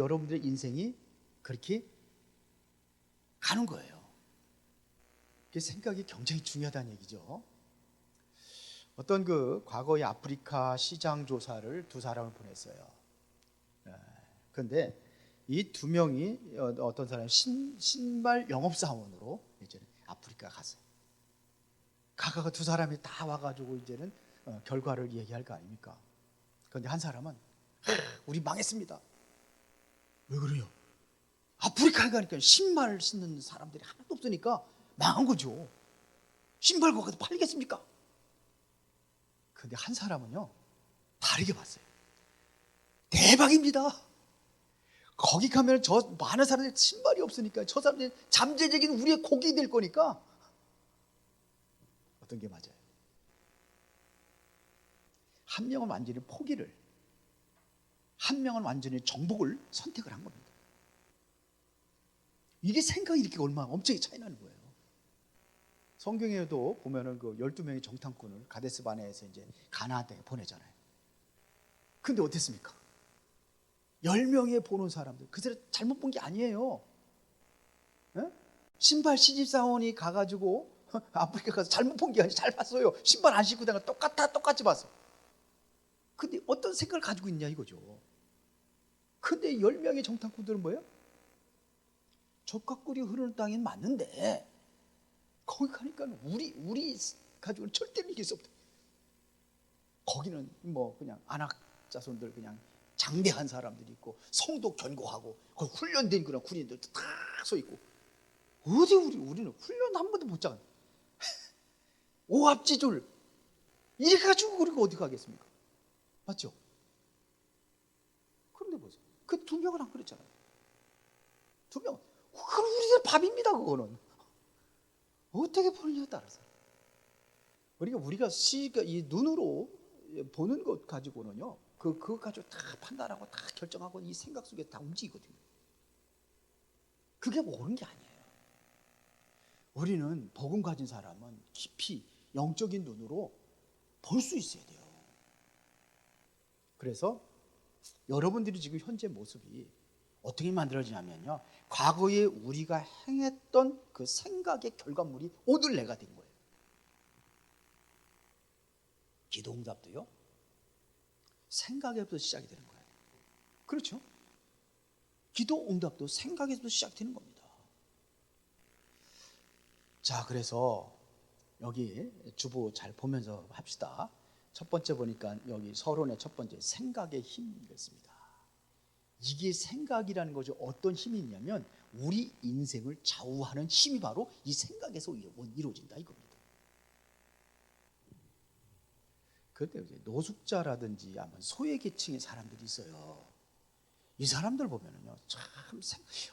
여러분들의 인생이 그렇게 가는 거예요. 그 생각이 굉장히 중요하다는 얘기죠. 어떤 과거의 아프리카 시장 조사를 두 사람을 보냈어요. 그런데 이 두 명이 어떤 사람이 신발 영업사원으로 이제는 아프리카 갔어요. 가가가 두 사람이 다 와가지고 이제는 결과를 얘기할 거 아닙니까? 그런데 한 사람은 우리 망했습니다. 왜 그래요? 아프리카에 가니까 신발 신는 사람들이 하나도 없으니까 망한 거죠. 신발 거기서 팔리겠습니까? 근데 한 사람은요 다르게 봤어요. 대박입니다. 거기 가면 저 많은 사람들이 신발이 없으니까 저 사람들이 잠재적인 우리의 곡이 될 거니까. 어떤 게 맞아요? 한 명은 완전히 포기를, 한 명은 완전히 정복을 선택을 한 겁니다. 이게 생각이 이렇게 얼마나 엄청나게 차이 나는 거예요. 성경에도 보면은 12명의 정탐꾼을 가데스 바네에서 이제 가나안 땅에 보내잖아요. 근데 어땠습니까? 10명의 보는 사람들, 그 사람 잘못 본 게 아니에요. 에? 신발 시집사원이 가가지고 아프리카 가서 잘못 본 게 아니라 잘 봤어요. 신발 안 신고 다가 똑같이 봤어. 근데 어떤 생각을 가지고 있냐 이거죠. 근데 10명의 정탐꾼들은 뭐예요? 젖과 꿀이 흐르는 땅엔 맞는데 거기 가니까 우리 가지고는 절대로 이길 수 없다. 거기는 뭐 그냥 안악 자손들 그냥 장대한 사람들이 있고 성도 견고하고 거기 훈련된 그런 군인들 다 서 있고 어디 우리는 훈련 한 번도 못 잡아. 오합지졸 이래 가지고 우리가 어디 가겠습니까? 맞죠? 그런데 보세요. 그 두 명은 안 그랬잖아요. 두 명은 그럼 우리들 밥입니다. 그거는 어떻게 보느냐에 따라서 우리가 이 눈으로 보는 것 가지고는요 그거 가지고 다 판단하고 다 결정하고 이 생각 속에 다 움직이거든요. 그게 옳은 게 아니에요. 우리는 복음 가진 사람은 깊이 영적인 눈으로 볼 수 있어야 돼요. 그래서 여러분들이 지금 현재 모습이 어떻게 만들어지냐면요, 과거에 우리가 행했던 그 생각의 결과물이 오늘 내가 된 거예요. 기도 응답도요 생각에서부터 시작이 되는 거예요. 그렇죠? 기도 응답도 생각에서부터 시작되는 겁니다. 자, 그래서 여기 주보 잘 보면서 합시다. 첫 번째 보니까 여기 서론의 첫 번째 생각의 힘이었습니다. 이게 생각이라는 것이 어떤 힘이 있냐면 우리 인생을 좌우하는 힘이 바로 이 생각에서 이루어진다 이겁니다. 그런데 이제 노숙자라든지 아마 소외계층의 사람들이 있어요. 이 사람들 보면은요 참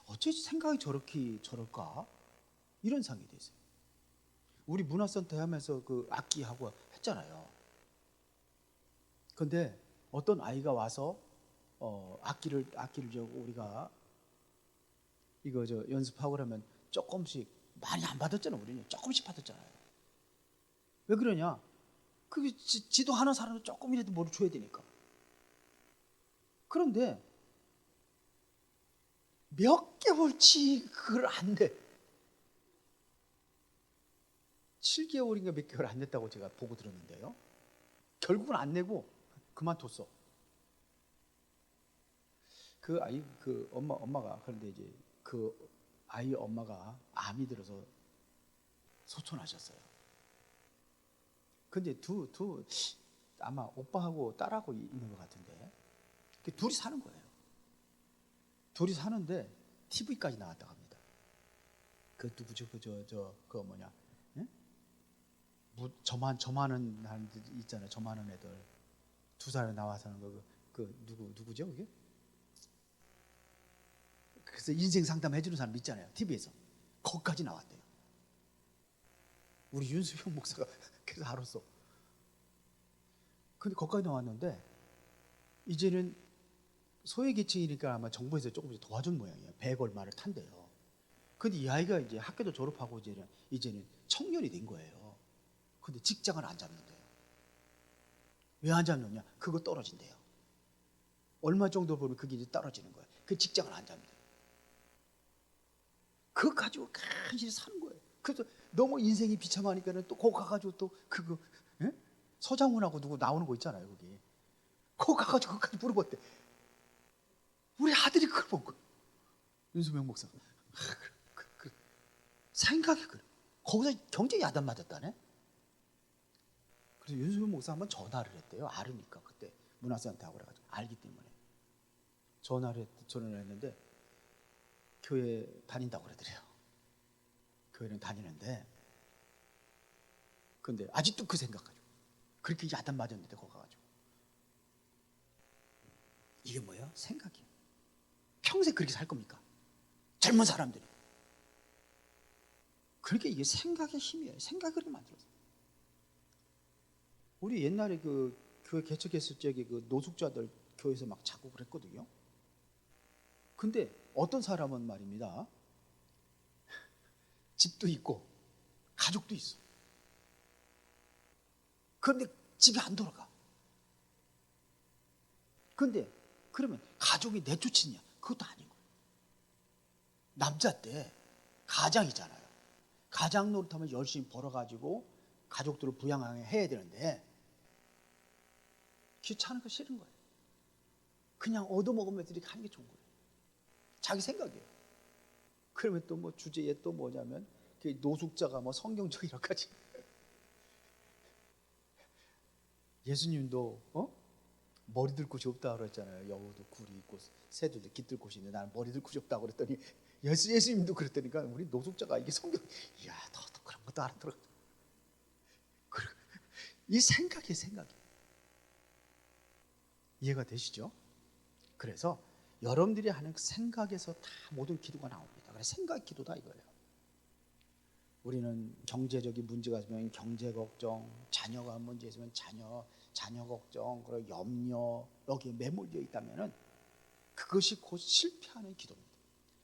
어찌 생각이 저럴까 이런 생각이 됐어요. 우리 문화센터 하면서 악기하고 했잖아요. 근데 어떤 아이가 와서 악기를 우리가 이거 연습하고 그러면 조금씩 많이 안 받았잖아요. 우리는 조금씩 받았잖아요. 왜 그러냐? 그게 지도하는 사람은 조금이라도 뭘 줘야 되니까. 그런데 몇 개월치 그걸 안 돼. 7개월인가 몇 개월 안 냈다고 제가 보고 들었는데요. 결국은 안 내고 그만뒀어. 그 아이 엄마가 그런데 이제 그 아이 엄마가 암이 들어서 소천하셨어요. 근데 아마 오빠하고 딸하고 있는 것 같은데 둘이 사는 거예요. 둘이 사는데 TV까지 나왔다고 합니다. 그 누구죠? 그 뭐냐? 예? 저만한 사람들 있잖아요. 저만한 애들 두 살 나와서 하는 거 누구죠? 그게? 그래서 인생 상담 해주는 사람 있잖아요. TV에서 거기까지 나왔대요. 우리 윤수영 목사가 그래서 알았어. 근데 거기까지 나왔는데 이제는 소외계층이니까 아마 정부에서 조금씩 도와준 모양이에요. 100 얼마를 탄대요. 근데 이 아이가 이제 학교도 졸업하고 이제는 청년이 된 거예요. 근데 직장을 안 잡는데요. 왜 안 잡느냐? 그거 떨어진대요. 얼마 정도 보면 그게 이제 떨어지는 거예요. 그 직장을 안 잡니다. 그거 가지고 간신히 사는 거예요. 그래서 너무 인생이 비참하니까는 또 거기 가가지고 또 그거 예? 서장훈하고 누구 나오는 거 있잖아요. 거기 거기 가가지고 그것까지 물어봤대. 우리 아들이 그걸 본 거예요. 윤수명 목사가. 생각이 그래. 거기서 경제 야단 맞았다네. 그래서 윤수명 목사 한번 전화를 했대요. 알으니까 그때 문화센터하고 그래가지고 알기 때문에 전화를 했는데 교회 다닌다고 그러더래요. 교회는 다니는데 근데 아직도 그 생각 가지고 그렇게 야단 맞았는데 거기 가가지고 이게 뭐예요? 생각이에요. 평생 그렇게 살 겁니까? 젊은 사람들이. 그러니까 이게 생각의 힘이에요. 생각을 그렇게 만들어서. 우리 옛날에 그 교회 개척했을 적에 그 노숙자들 교회에서 막 자고 그랬거든요. 근데 어떤 사람은 말입니다. 집도 있고 가족도 있어. 그런데 집에 안 돌아가. 그런데 그러면 가족이 내쫓이냐? 그것도 아닌 거예요. 남자 때 가장이잖아요. 가장 노릇하면 열심히 벌어가지고 가족들을 부양해야 되는데 귀찮은 싫은 거예요. 그냥 얻어먹으면서 이렇게 하는 게 좋은 거예요. 자기 생각이에요. 그러면 또 뭐 주제에 또 뭐냐면 노숙자가 뭐 성경적 여러 가지. 예수님도 머리 들 곳이 없다 그랬잖아요. 여우도 굴이 있고 새들도 깃들 곳이 있는데 나는 머리 들 곳이 없다고 그랬더니 예수님도 그랬다니까. 우리 노숙자가 이게 성경, 이야 너도 그런 것도 알아들어. 이 생각이 이해가 되시죠? 그래서 여러분들이 하는 그 생각에서 다 모든 기도가 나옵니다. 그래서 생각 기도다 이거예요. 우리는 경제적인 문제가 있으면 경제 걱정, 자녀가 문제 있으면 자녀 걱정, 그리고 염려 여기에 매몰되어 있다면은 그것이 곧 실패하는 기도입니다.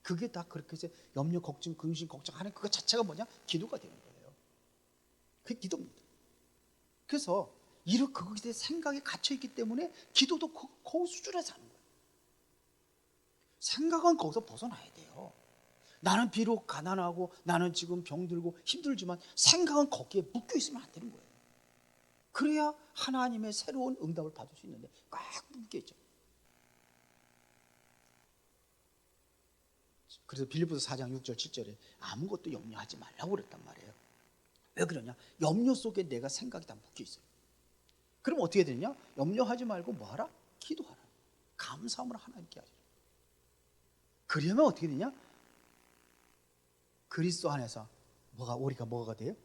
그게 다 그렇게 해서 염려, 걱정, 근심, 걱정하는 그것 자체가 뭐냐? 기도가 되는 거예요. 그게 기도입니다. 그래서 이런 그것에 생각이 갇혀 있기 때문에 기도도 그 수준에서 하는 거예요. 생각은 거기서 벗어나야 돼요. 나는 비록 가난하고 나는 지금 병들고 힘들지만 생각은 거기에 묶여 있으면 안 되는 거예요. 그래야 하나님의 새로운 응답을 받을 수 있는데 꽉 묶여 있죠. 그래서 빌립보서 4장 6절 7절에 아무것도 염려하지 말라고 그랬단 말이에요. 왜 그러냐? 염려 속에 내가 생각이 다 묶여 있어요. 그럼 어떻게 되냐? 염려하지 말고 뭐 하라? 기도하라. 감사함으로 하나님께 하라. 그러면 어떻게 되냐? 그리스도 안에서 우리가 뭐가 돼요?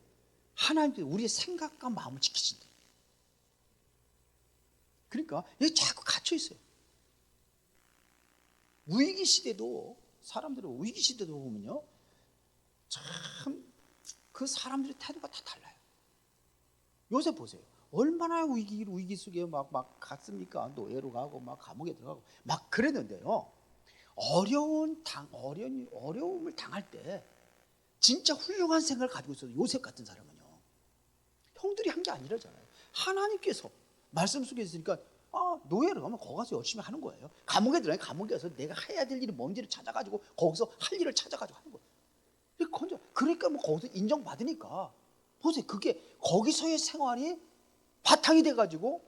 하나님께서 우리의 생각과 마음을 지키신다. 그러니까 이게 자꾸 갇혀 있어요. 위기 시대도 사람들은 위기 시대도 보면요, 참 그 사람들의 태도가 다 달라요. 요새 보세요. 얼마나 위기 속에 막 갔습니까? 노예로 가고 막 감옥에 들어가고 막 그랬는데요. 어려움을 당할 때 진짜 훌륭한 생각을 가지고 있어요. 요셉 같은 사람은요. 형들이 한 게 아니라잖아요. 하나님께서 말씀 속에 있으니까 노예로 가면 거기 가서 열심히 하는 거예요. 감옥에 들어가면 감옥에 가서 내가 해야 될 일이 뭔지를 찾아가지고 거기서 할 일을 찾아가지고 하는 거예요. 그러니까 뭐 거기서 인정받으니까 보세요. 그게 거기서의 생활이 바탕이 돼가지고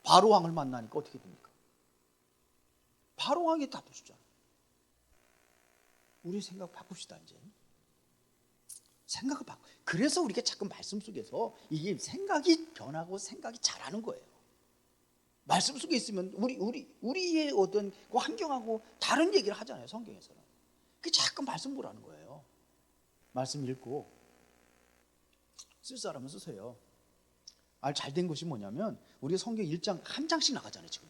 바로왕을 만나니까 어떻게 됩니까? 바로왕이 다 보시잖아요. 우리 생각 바꿉시다 이제. 생각을 바꿔. 그래서 우리가 자꾸 말씀 속에서 이게 생각이 변하고 생각이 자라는 거예요. 말씀 속에 있으면 우리의 어떤 그 환경하고 다른 얘기를 하잖아요. 성경에서는. 그 자꾸 말씀 보라는 거예요. 말씀 읽고 쓸 사람은 쓰세요. 잘된 것이 뭐냐면 우리 성경 1장 한 장씩 나가잖아요. 지금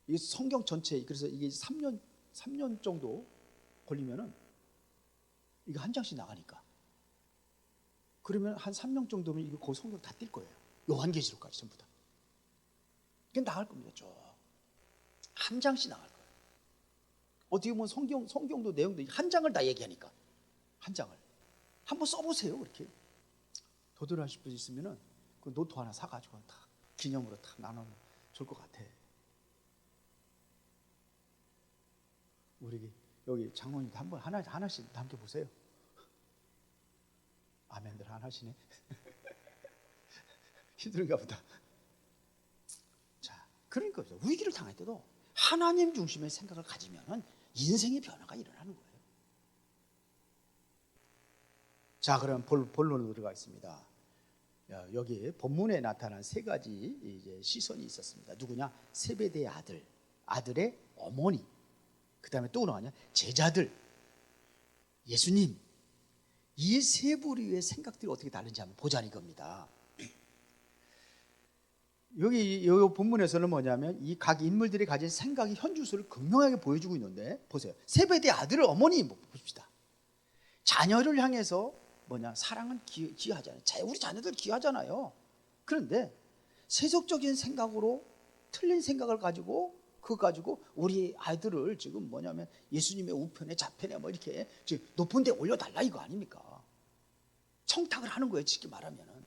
이 성경 전체, 그래서 이게 3년 정도 걸리면은 이거 한 장씩 나가니까, 그러면 한 3년 정도면 이거 거의 성경 다 뛸 거예요. 요한계시록까지 전부 다. 그게 나갈 겁니다. 쭉 한 장씩 나갈 거예요. 어떻게 보면 성경도 내용도 한 장을 다 얘기하니까 한 장을 한번 써보세요. 이렇게 도전하실 분 있으면은 그 노트 하나 사가지고 다 기념으로 다 나눠면 좋을 것 같아. 우리 여기 장로님도 한번 하나씩 함께 보세요. 아멘들 하나시네. 힘든가 보다. 자, 그러니까 위기를 당할 때도 하나님 중심의 생각을 가지면은 인생의 변화가 일어나는 거예요. 자, 그럼 본론으로 들어가겠습니다. 여기 본문에 나타난 세 가지 이제 시선이 있었습니다. 누구냐? 세베대의 아들, 아들의 어머니, 그 다음에 또 나가냐? 제자들, 예수님. 이 세 부류의 생각들이 어떻게 다른지 한번 보자는 겁니다. 여기 본문에서는 뭐냐면 이 각 인물들이 가진 생각이 현주소를 극명하게 보여주고 있는데 보세요. 세베대의 아들을 어머니 봅시다. 자녀를 향해서 뭐냐? 사랑은 귀하잖아요. 우리 자녀들 귀하잖아요. 그런데 세속적인 생각으로 틀린 생각을 가지고 그거 가지고 우리 아이들을 지금 뭐냐면 예수님의 우편에 좌편에 뭐 이렇게 높은 데 올려달라 이거 아닙니까? 청탁을 하는 거예요. 쉽게 말하면은.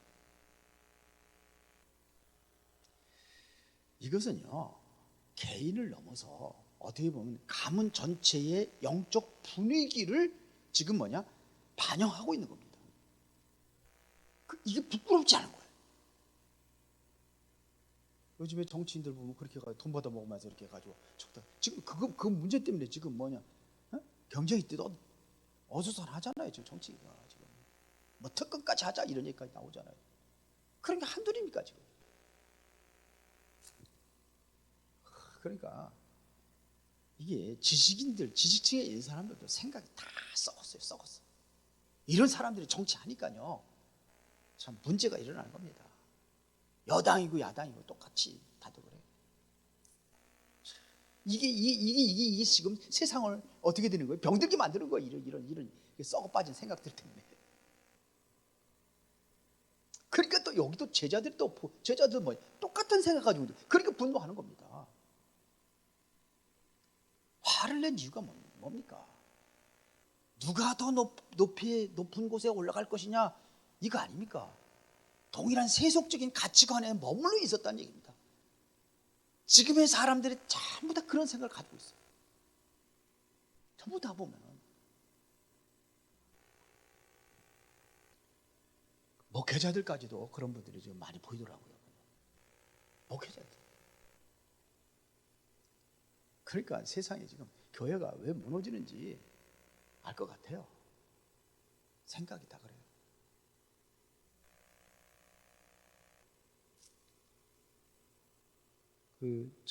이것은요 개인을 넘어서 어떻게 보면 가문 전체의 영적 분위기를 지금 뭐냐 반영하고 있는 겁니다. 이게 부끄럽지 않은 거예요. 요즘에 정치인들 보면 그렇게 돈 받아 먹으면서 이렇게 해가지고 지금 그 문제 때문에 지금 뭐냐 경쟁이 뛰도 어수선하잖아요. 지금 정치가 지금 뭐 특검까지 하자 이런 얘기까지 나오잖아요. 그런 게 한둘입니까 지금? 그러니까 이게 지식층에 있는 사람들도 생각이 다 썩었어. 이런 사람들이 정치하니까요 참 문제가 일어나는 겁니다. 여당이고 야당이고 똑같이 다들 그래요. 이게 지금 세상을 어떻게 되는 거예요? 병들게 만드는 거예요. 이런 썩어 빠진 생각들 때문에. 그러니까 또 여기도 제자들 뭐 똑같은 생각 가지고 그러니까 분노하는 겁니다. 화를 낸 이유가 뭡니까? 누가 더 높은 곳에 올라갈 것이냐 이거 아닙니까? 동일한 세속적인 가치관에 머물러 있었다는 얘기입니다. 지금의 사람들이 전부 다 그런 생각을 가지고 있어요. 전부 다 보면 목회자들까지도 그런 분들이 좀 많이 보이더라고요. 목회자들. 그러니까 세상에 지금 교회가 왜 무너지는지 알 것 같아요. 생각이 다 그래요.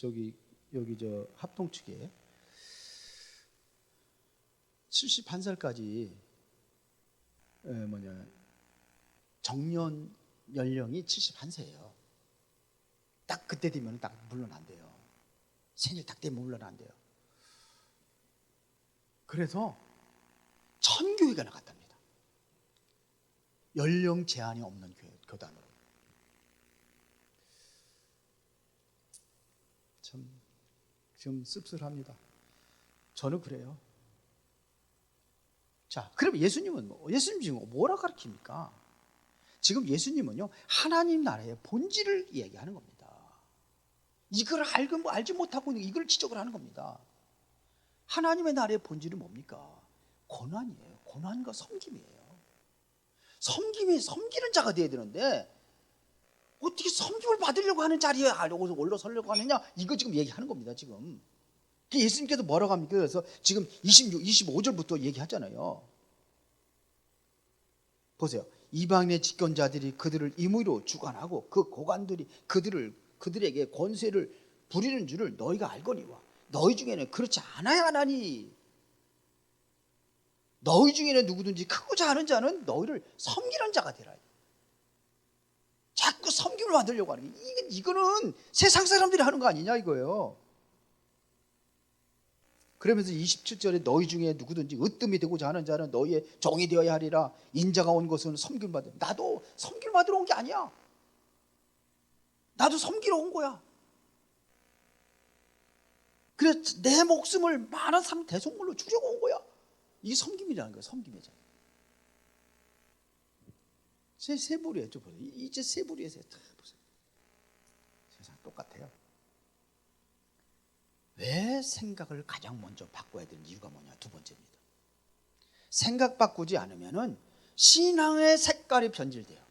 여기 합동 측에 71살까지 정년 연령이 71세예요. 딱 그때 되면 딱 물러난대요. 생일 딱 되면 물러난대요. 그래서 천교회가 나갔답니다. 연령 제한이 없는 교단으로. 좀 씁쓸합니다. 저는 그래요. 자, 그럼 예수님 지금 뭐라 가르칩니까? 지금 예수님은요 하나님 나라의 본질을 이야기하는 겁니다. 이걸 알지 못하고 이걸 지적을 하는 겁니다. 하나님의 나라의 본질은 뭡니까? 고난이에요. 고난과 섬김이에요. 섬기는 자가 돼야 되는데 어떻게 섬김을 받으려고 하는 자리에 올라서려고 하느냐 이거 지금 얘기하는 겁니다. 지금 예수님께서 뭐라고 합니까? 그래서 지금 25절부터 얘기하잖아요. 보세요. 이방인의 집권자들이 그들을 임의로 주관하고 그 고관들이 그들에게 권세를 부리는 줄을 너희가 알거니와 너희 중에는 그렇지 않아야 하나니 너희 중에는 누구든지 크고자 하는 자는 너희를 섬기는 자가 되라. 자꾸 섬김을 받으려고 하는 게 이거는 세상 사람들이 하는 거 아니냐 이거예요. 그러면서 27절에 너희 중에 누구든지 으뜸이 되고자 하는 자는 너희의 종이 되어야 하리라. 인자가 온 것은 섬김을 받으러. 나도 섬김을 받으러 온 게 아니야. 나도 섬기러 온 거야. 그래서 내 목숨을 많은 사람 대속물로 주려고 온 거야. 이게 섬김이라는 거야. 섬김이잖아. 세 부류에 좀 보세요. 이제 세 부류에서 다 보세요. 세상 똑같아요. 왜 생각을 가장 먼저 바꿔야 되는 이유가 뭐냐? 두 번째입니다. 생각 바꾸지 않으면은 신앙의 색깔이 변질돼요.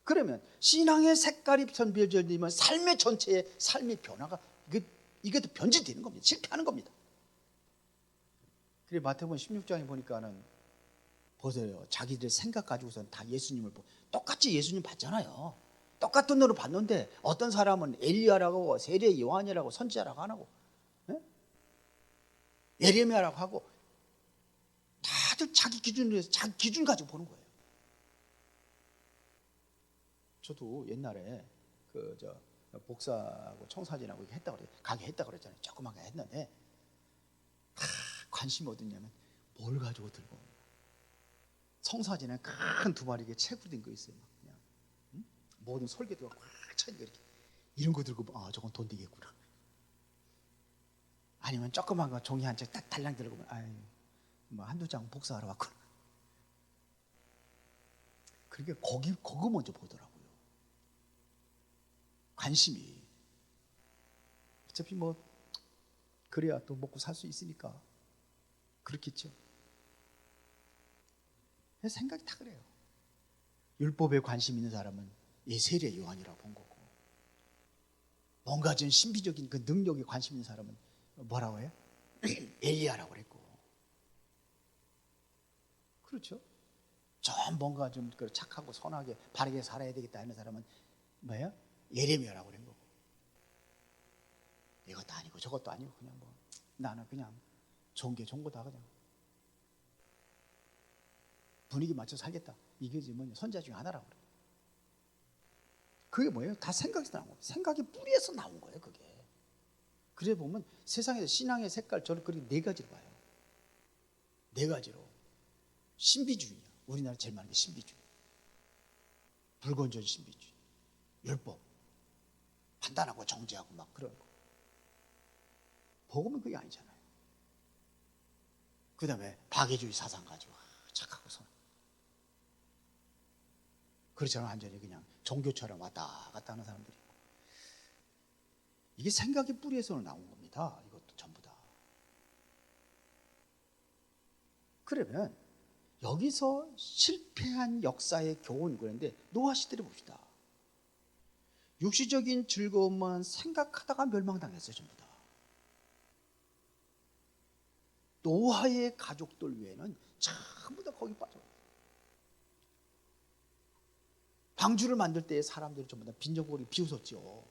그러면 신앙의 색깔이 변질되면 삶의 전체의 삶의 변화가 이게 더 변질되는 겁니다. 실패하는 겁니다. 그래 마태복음 16장에 보니까는 보세요. 자기들 생각 가지고선 다 예수님을 똑같이 예수님 봤잖아요. 똑같은 노를 봤는데 어떤 사람은 엘리야라고 하고 세례 요한이라고 선지자라고 안 하고 예레미야라고 하고 다들 자기 기준으로 해서 자기 기준 가지고 보는 거예요. 저도 옛날에 복사하고 청사진하고 했다고 그래요. 가게 했다고 그랬잖아요. 조그맣게 했는데 다 관심이 어딨냐면 뭘 가지고 들고 오냐. 청사진에 큰 두 마리에 책으로 된 거 있어요. 막 그냥 모든 설계도가 꽉 차니까 이렇게 이런 거 들고 저건 돈 되겠구나. 아니면 조그만 거 종이 한 장 딱 달랑 들고 뭐 한두 장 복사하러 왔구나. 그러니까 그거 먼저 보더라고요. 관심이. 어차피 뭐 그래야 또 먹고 살 수 있으니까 그렇겠죠. 생각이 다 그래요. 율법에 관심 있는 사람은 세례 요한이라고 본 거고, 뭔가 좀 신비적인 그 능력에 관심 있는 사람은 뭐라고 해요? 엘리야라고 그랬고, 그렇죠? 좀 뭔가 좀 착하고 선하게 바르게 살아야 되겠다 하는 사람은 뭐예요? 예레미야라고 그런 거고, 이것도 아니고 저것도 아니고 그냥 뭐 나는 그냥 좋은 게 좋은 거다, 그냥 분위기 맞춰 살겠다, 이게 뭐냐 선자 중에 하나라고 그래요. 그게 뭐예요? 다 생각에서 나온 거예요. 생각이 뿌리에서 나온 거예요, 그게. 그래 보면 세상에서 신앙의 색깔 저는 그렇게 네 가지로 봐요. 네 가지로. 신비주의야. 우리나라 제일 많은 게 신비주의. 불건전 신비주의. 율법. 판단하고 정죄하고 막 그런 거. 복음은 그게 아니잖아요. 그 다음에 박애주의 사상 가지고 착하고 선. 그렇잖아요. 완전히 그냥 종교처럼 왔다 갔다 하는 사람들이 있고. 이게 생각의 뿌리에서 나온 겁니다. 이것도 전부 다. 그러면 여기서 실패한 역사의 교훈, 그런데 노아 시대를 봅시다. 육시적인 즐거움만 생각하다가 멸망당했어요, 전부 다. 노아의 가족들 외에는 전부 다 거기 빠져. 방주를 만들 때 사람들이 전부 다 빈정거리 비웃었죠.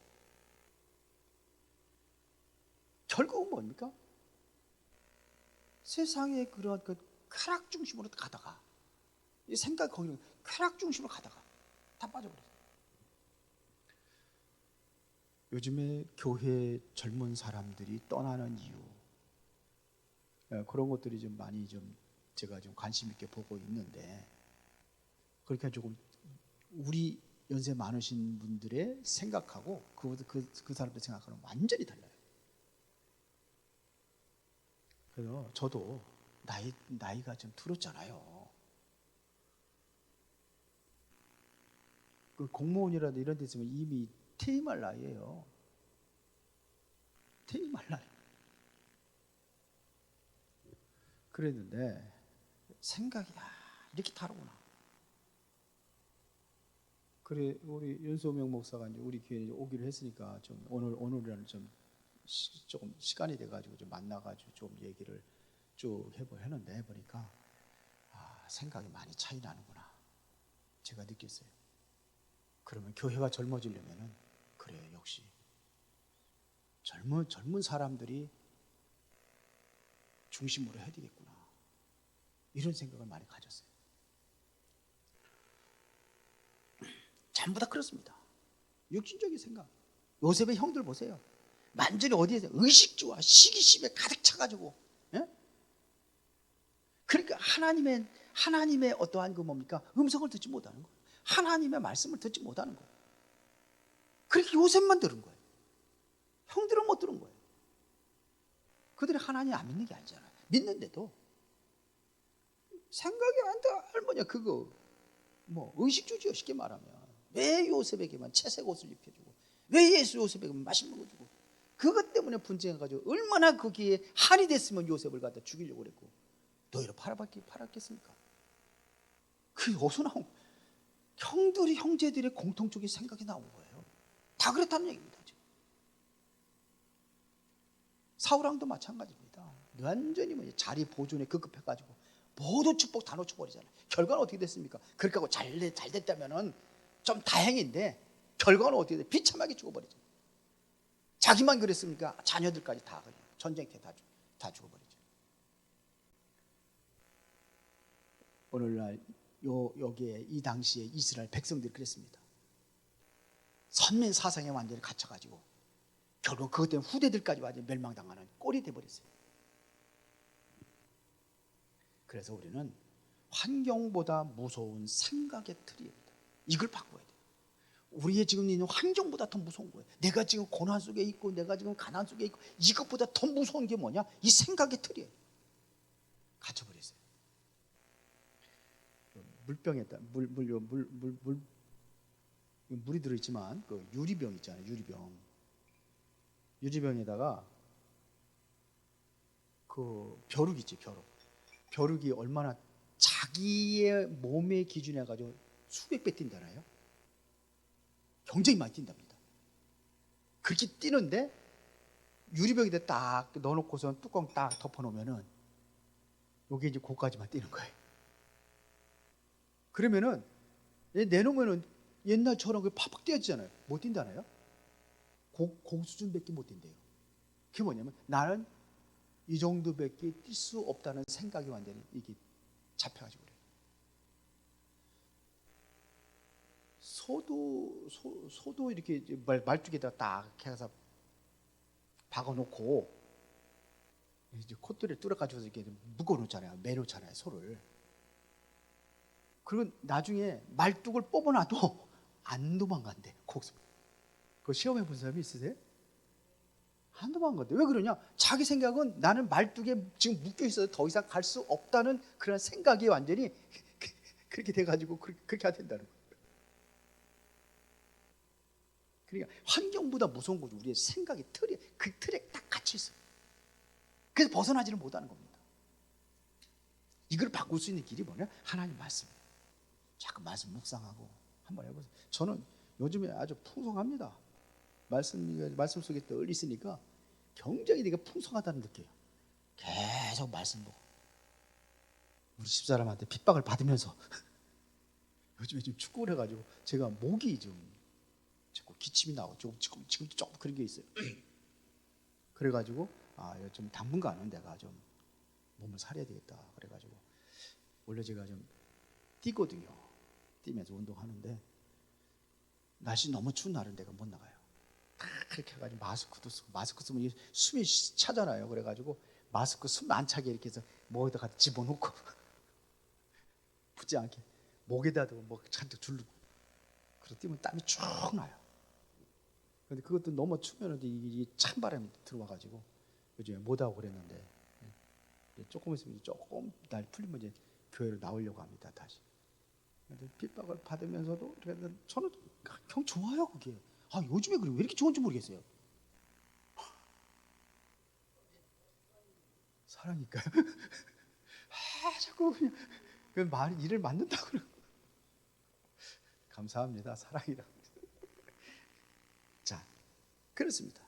결국은 뭡니까? 세상의 그런 그 쾌락 중심으로 가다가, 이 생각 거기로 쾌락 중심으로 가다가 다 빠져버렸어요. 요즘에 교회 젊은 사람들이 떠나는 이유, 그런 것들이 좀 많이 좀 제가 좀 관심 있게 보고 있는데, 그러니까 조금 우리 연세 많으신 분들의 생각하고 그 사람들 생각하는 완전히 달라요. 그래서 저도 나이가 좀 들었잖아요. 그 공무원이라도 이런 데 있으면 이미 퇴임할 나이예요. 퇴임할 나이. 그랬는데 생각이 이렇게 다르구나. 그래 우리 윤소명 목사가 이제 우리 교회에 오기로 했으니까 좀 오늘이라는 조금 시간이 돼가지고 좀 만나가지고 좀 얘기를 쭉 해보는데 보니까 생각이 많이 차이 나는구나. 제가 느꼈어요. 그러면 교회가 젊어지려면은 그래 역시 젊은 사람들이 중심으로 해야 되겠구나. 이런 생각을 많이 가졌어요. 전부 다 그렇습니다. 육신적인 생각. 요셉의 형들 보세요. 완전히 어디에서 의식주와 시기심에 가득 차가지고, 예? 그러니까 하나님의 어떠한 그 뭡니까? 음성을 듣지 못하는 거예요. 하나님의 말씀을 듣지 못하는 거예요. 그렇게 요셉만 들은 거예요. 형들은 못 들은 거예요. 그들이 하나님 안 믿는 게 아니잖아요. 믿는데도 생각이 안 돼. 뭐냐 그거 뭐 의식주지요. 쉽게 말하면 왜 요셉에게만 채색 옷을 입혀주고 왜 요셉에게만 맛있는 거 주고 그것 때문에 분쟁해가지고 얼마나 거기에 한이 됐으면 요셉을 갖다 죽이려고 그랬고 너희를 팔았겠습니까? 그게 어디서 나온 거예요? 형제들의 공통적인 생각이 나온 거예요. 다 그랬다는 얘기입니다. 지금. 사울왕도 마찬가지입니다. 완전히 자리 보존에 급급해가지고 모든 축복 다 놓쳐버리잖아요. 결과는 어떻게 됐습니까? 그렇게 하고 잘 됐다면은 좀 다행인데 결과는 어떻게 돼? 비참하게 죽어버리죠. 자기만 그랬습니까? 자녀들까지 다 그냥 전쟁터에 다 죽어버리죠. 오늘날 여기에 이 당시에 이스라엘 백성들이 그랬습니다. 선민 사상에 완전히 갇혀가지고 결국 그것 때문에 후대들까지 완전히 멸망당하는 꼴이 돼버렸어요. 그래서 우리는 환경보다 무서운 생각의 틀입니다. 이걸 바꿔야 돼요. 우리의 지금 있는 환경보다 더 무서운 거예요. 내가 지금 고난 속에 있고 내가 지금 가난 속에 있고 이것보다 더 무서운 게 뭐냐? 이 생각의 틀이에요. 갇혀버렸어요. 물병에다 물이 들어있지만 그 유리병 있잖아요. 유리병에다가 그 벼룩 있지, 벼룩이 얼마나 자기의 몸의 기준에 가지고 수백 배 뛴다나요? 굉장히 많이 뛴답니다. 그렇게 뛰는데 유리병에다 딱 넣어놓고서 뚜껑 딱 덮어놓으면은 여기 이제 고까지만 뛰는 거예요. 그러면은 내놓으면은 옛날처럼 팍팍 뛰어지잖아요. 못 뛴다나요? 고 수준밖에 못 뛴대요. 그게 뭐냐면 나는 이 정도밖에 뛸 수 없다는 생각이 완전히 이게 잡혀가지고 그래요. 소도 이렇게 말뚝에다 딱 해서 박아놓고 이제 콧대를 뚫어가지고 이렇게 묶어놓잖아요. 매놓잖아요, 소를. 그리고 나중에 말뚝을 뽑아놔도 안 도망간대. 그거 시험해 본 사람이 있으세요? 안 도망간대. 왜 그러냐? 자기 생각은 나는 말뚝에 지금 묶여 있어서 더 이상 갈 수 없다는 그런 생각이 완전히 그렇게 돼가지고 그렇게 안 된다는 거예요. 그러니까 환경보다 무서운 거죠. 우리의 생각의 틀이 그 틀에 딱 갇혀 있어요. 그래서 벗어나지를 못하는 겁니다. 이걸 바꿀 수 있는 길이 뭐냐? 하나님 말씀. 자꾸 말씀 묵상하고 한번 해보세요. 저는 요즘에 아주 풍성합니다. 말씀 속에 늘 있으니까 굉장히 내가 풍성하다는 느껴요. 계속 말씀 보고 우리 집사람한테 핍박을 받으면서 요즘에 좀 축구를 해가지고 제가 목이 좀 자꾸 기침이 나오고 지금도 조금 그런 게 있어요. 그래가지고 좀 당분간은 내가 좀 몸을 살려야 되겠다. 그래가지고 원래 제가 좀 뛰거든요. 뛰면서 운동하는데 날씨 너무 추운 날은 내가 못 나가요. 다 그렇게 해가지고 마스크도 쓰고 마스크 쓰면 숨이 차잖아요. 그래가지고 마스크 숨 안 차게 이렇게 해서 목에다 갖다 집어넣고 붙지 않게 목에다 대고 뭐 잔뜩 두르고 그래서 뛰면 땀이 쭉 나요. 근데 그것도 너무 추면 이 찬바람이 들어와가지고 요즘에 못하고 그랬는데 조금 있으면 조금 날 풀리면 이제 교회로 나오려고 합니다. 다시. 근데 핍박을 받으면서도 저는 형 좋아요 그게. 요즘에 그래 왜 이렇게 좋은지 모르겠어요. 사랑일까요? 자꾸 그냥 그 일을 만든다고 그러고. 감사합니다. 사랑이라. 자, 그렇습니다.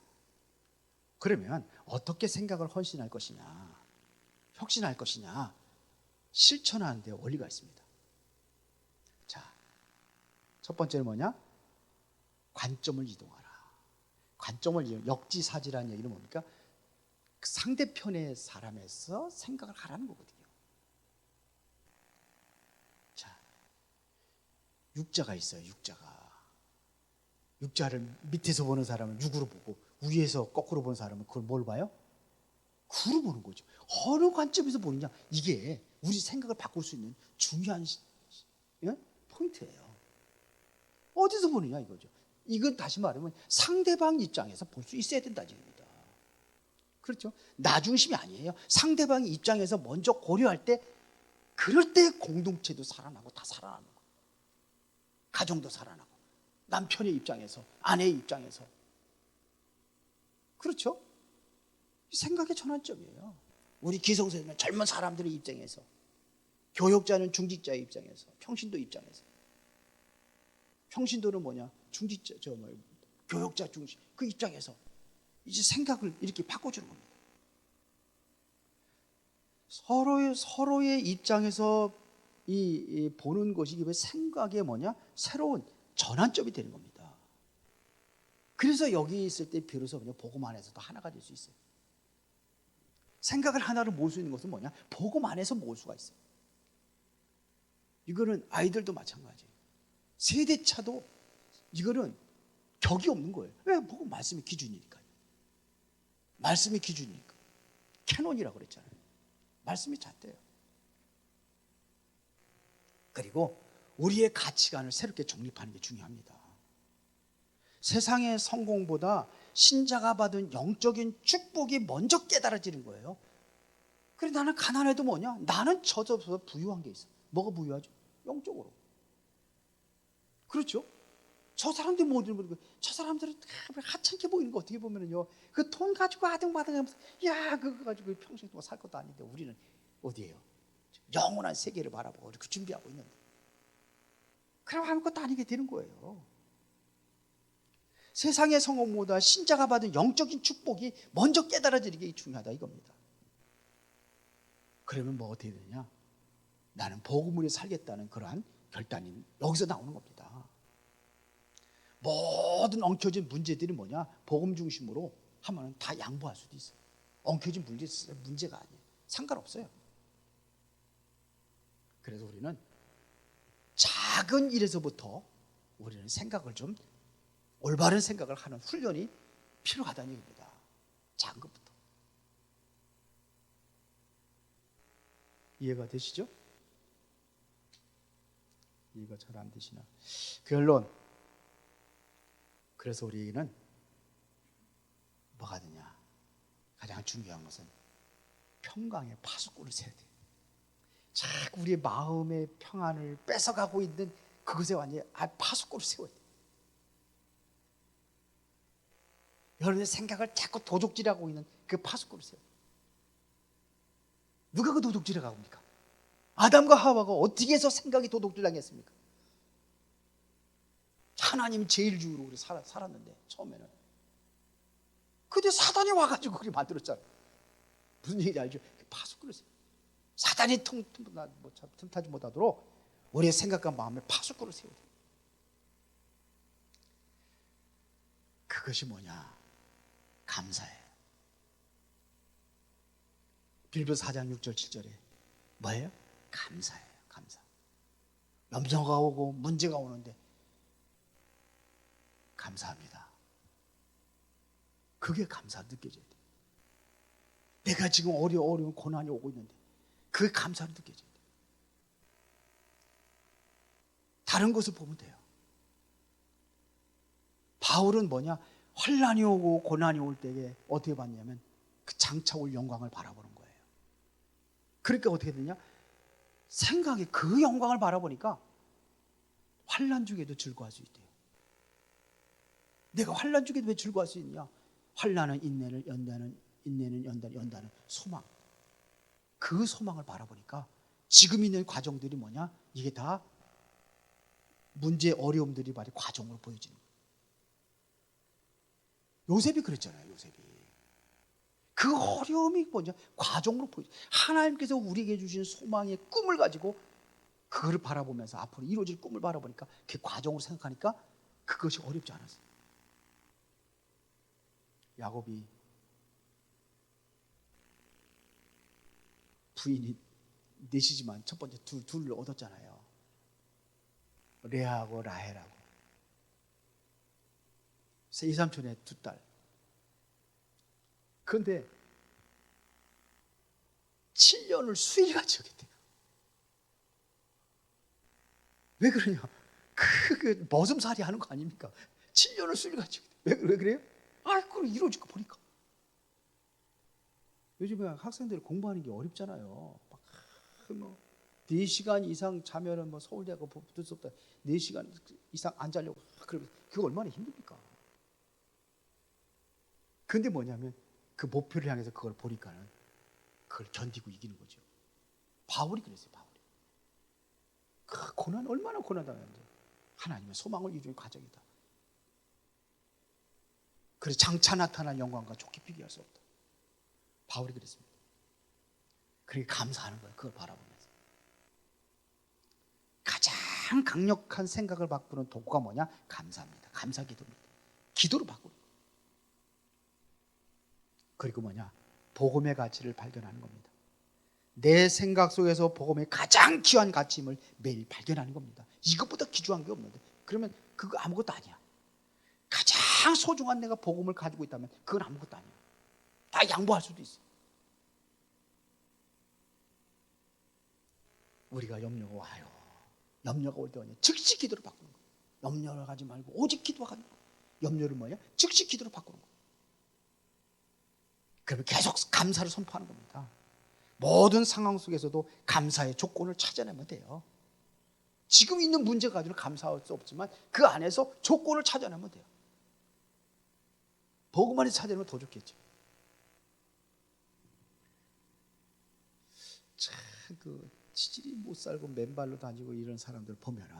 그러면 어떻게 생각을 헌신할 것이냐, 혁신할 것이냐, 실천하는 데 원리가 있습니다. 자, 첫 번째는 뭐냐? 관점을 이동하라. 역지사지라는 얘기는 뭡니까? 그 상대편의 사람에서 생각을 하라는 거거든요. 자, 육자가 있어요. 육자를 밑에서 보는 사람은 육으로 보고 위에서 거꾸로 보는 사람은 그걸 뭘 봐요? 구로 보는 거죠. 어느 관점에서 보느냐, 이게 우리 생각을 바꿀 수 있는 중요한 포인트예요. 어디서 보느냐 이거죠. 이건 다시 말하면 상대방 입장에서 볼 수 있어야 된다는 얘기입니다. 그렇죠? 나 중심이 아니에요. 상대방 입장에서 먼저 고려할 때, 그럴 때 공동체도 살아나고 다 살아나는 거예요. 가정도 살아나고 남편의 입장에서, 아내의 입장에서. 그렇죠? 생각의 전환점이에요. 우리 기성세대는 젊은 사람들의 입장에서, 교역자는 중직자의 입장에서, 평신도 입장에서. 평신도는 뭐냐? 중직자, 교역자 중심, 그 입장에서 이제 생각을 이렇게 바꿔주는 겁니다. 서로의 입장에서 이 보는 것이 생각의 뭐냐? 새로운 전환점이 되는 겁니다. 그래서 여기 있을 때 비로소 그냥 복음 안에서도 하나가 될 수 있어요. 생각을 하나로 모을 수 있는 것은 뭐냐? 복음 안에서 모을 수가 있어요. 이거는 아이들도 마찬가지예요. 세대차도 이거는 격이 없는 거예요. 왜? 복음 말씀이 기준이니까요. 말씀이 기준이니까. 캐논이라고 그랬잖아요. 말씀이 잣대예요. 그리고 우리의 가치관을 새롭게 정립하는 게 중요합니다. 세상의 성공보다 신자가 받은 영적인 축복이 먼저 깨달아지는 거예요. 그래, 나는 가난해도 뭐냐? 나는 저저서 부유한 게 있어. 뭐가 부유하죠? 영적으로. 그렇죠? 저 사람들이 저 사람들은 하찮게 보이는 거 어떻게 보면은요, 그 돈 가지고 아등바등하면서 야 그거 가지고 평생 동안 살 것도 아닌데 우리는 어디예요? 영원한 세계를 바라보고 이렇게 준비하고 있는데, 그럼 아무것도 아니게 되는 거예요. 세상의 성공보다 신자가 받은 영적인 축복이 먼저 깨달아지는 게 중요하다 이겁니다. 그러면 뭐 어떻게 되냐? 나는 복음으로 살겠다는 그러한 결단이 여기서 나오는 겁니다. 모든 엉켜진 문제들이 뭐냐? 복음 중심으로 하면 다 양보할 수도 있어요. 엉켜진 문제가 아니에요. 상관없어요. 그래서 우리는 작은 일에서부터 우리는 생각을 좀 올바른 생각을 하는 훈련이 필요하다는 얘기입니다. 작은 것부터. 이해가 되시죠? 이해가 잘 안 되시나? 결론. 그래서 우리는 뭐가 되냐? 가장 중요한 것은 평강의 파수꾼을 세야 돼요. 자꾸 우리의 마음의 평안을 뺏어가고 있는 그것에 완전히 파수꾼을 세워야 돼요. 여러분의 생각을 자꾸 도둑질하고 있는 그 파수꾼을 세워야 돼요. 누가 그 도둑질을 하고 있습니까? 아담과 하와가 어떻게 해서 생각이 도둑질당했습니까? 하나님이 제일주의로 우리 살았는데 처음에는. 근데 사단이 와가지고 그렇게 만들었잖아요. 무슨 얘기인지 알죠? 파수꾼을 세워야 돼요. 사단이 틈타지 못하도록 우리의 생각과 마음에 파수꾼을 세워야 돼요. 그것이 뭐냐? 감사예요. 빌립보서 4장 6절 7절에 뭐예요? 감사예요. 감사. 염려가 오고 문제가 오는데 감사합니다. 그게 감사로 느껴져야 돼요. 내가 지금 어려운 고난이 오고 있는데 그게 감사로 느껴져야 돼요. 다른 것을 보면 돼요. 바울은 뭐냐? 환난이 오고 고난이 올 때에 어떻게 봤냐면 그 장차 올 영광을 바라보는 거예요. 그러니까 어떻게 되냐? 생각이 그 영광을 바라보니까 환난 중에도 즐거워할 수 있대요. 내가 환난 중에도 왜 즐거워할 수 있냐? 환난은 인내를, 인내는 연다는 소망. 그 소망을 바라보니까 지금 있는 과정들이 뭐냐? 이게 다 문제, 어려움들이 말이 과정으로 보여지는 거예요. 요셉이 그랬잖아요. 요셉이 그 어려움이 뭐냐? 과정으로 보여져. 하나님께서 우리에게 주신 소망의 꿈을 가지고 그걸 바라보면서 앞으로 이루어질 꿈을 바라보니까 그 과정으로 생각하니까 그것이 어렵지 않았어요. 야곱이 부인이 넷이지만 첫 번째 둘을 얻었잖아요. 레아하고 라헬하고 이삼촌의 두 딸. 그런데 7년을 수일같이 여겼대요. 왜 그러냐? 그 머슴살이 하는 거 아닙니까? 7년을 수일같이 여겼대요. 왜 그래요? 그걸 이루어질 거 보니까. 요즘에 학생들이 공부하는 게 어렵잖아요. 막 4시간 이상 자면은 뭐 서울대 가고 붙을 수 없다. 4시간 이상 안 자려고 그러면 그거 얼마나 힘듭니까? 근데 뭐냐면 그 목표를 향해서 그걸 보니까는 그걸 견디고 이기는 거죠. 바울이 그랬어요. 바울이. 그 고난 얼마나 고난당했는데 하나님의 소망을 이루는 과정이다. 그래서 장차 나타난 영광과 좋게 비교할 수 없다. 바울이 그랬습니다. 그렇게 감사하는 거예요. 그걸 바라보면서. 가장 강력한 생각을 바꾸는 도구가 뭐냐? 감사입니다. 감사 기도입니다. 기도로 바꾸는 거예요. 그리고 뭐냐? 복음의 가치를 발견하는 겁니다. 내 생각 속에서 복음의 가장 귀한 가치임을 매일 발견하는 겁니다. 이것보다 귀중한 게 없는데 그러면 그거 아무것도 아니야. 가장 소중한 내가 복음을 가지고 있다면 그건 아무것도 아니야. 다 양보할 수도 있어. 우리가 염려가 와요. 염려가 올 때 뭐냐? 즉시 기도로 바꾸는 거예요. 염려를 하지 말고 오직 기도하는 거예요. 염려를 뭐냐? 즉시 기도로 바꾸는 거예요. 그러면 계속 감사를 선포하는 겁니다. 모든 상황 속에서도 감사의 조건을 찾아내면 돼요. 지금 있는 문제 가지고는 감사할 수 없지만 그 안에서 조건을 찾아내면 돼요. 복음 안에서 찾아내면 더 좋겠죠. 참 그 치질이 못 살고 맨발로 다니고 이런 사람들 보면은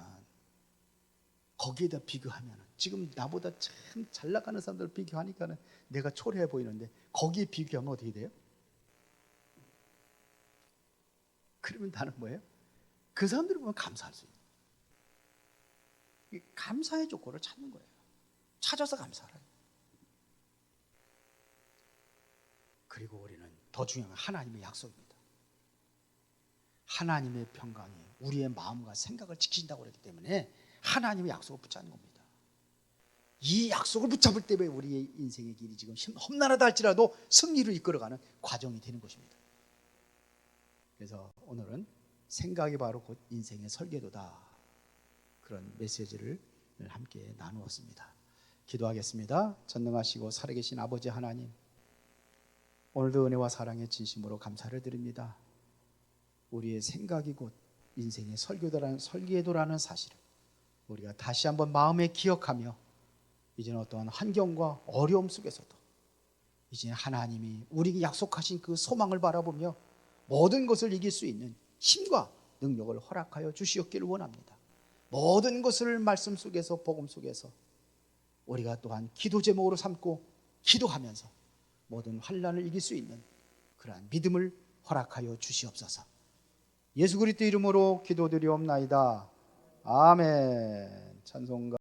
거기에다 비교하면은 지금 나보다 참 잘 나가는 사람들 비교하니까는 내가 초라해 보이는데 거기에 비교하면 어떻게 돼요? 그러면 나는 뭐예요? 그 사람들을 보면 감사할 수 있는 감사의 조건을 찾는 거예요. 찾아서 감사하라. 그리고 우리는 더 중요한 건 하나님의 약속입니다. 하나님의 평강이 우리의 마음과 생각을 지키신다고 그랬기 때문에 하나님의 약속을 붙잡는 겁니다. 이 약속을 붙잡을 때문에 우리의 인생의 길이 지금 험난하다 할지라도 승리로 이끌어가는 과정이 되는 것입니다. 그래서 오늘은 생각이 바로 곧 인생의 설계도다. 그런 메시지를 함께 나누었습니다. 기도하겠습니다. 전능하시고 살아계신 아버지 하나님, 오늘도 은혜와 사랑의 진심으로 감사를 드립니다. 우리의 생각이 곧 인생의 설계도라는 사실을 우리가 다시 한번 마음에 기억하며 이제는 어떠한 환경과 어려움 속에서도 이제 하나님이 우리에게 약속하신 그 소망을 바라보며 모든 것을 이길 수 있는 힘과 능력을 허락하여 주시옵기를 원합니다. 모든 것을 말씀 속에서 복음 속에서 우리가 또한 기도 제목으로 삼고 기도하면서 모든 환난을 이길 수 있는 그러한 믿음을 허락하여 주시옵소서. 예수 그리스도 이름으로 기도드리옵나이다. 아멘. 찬송가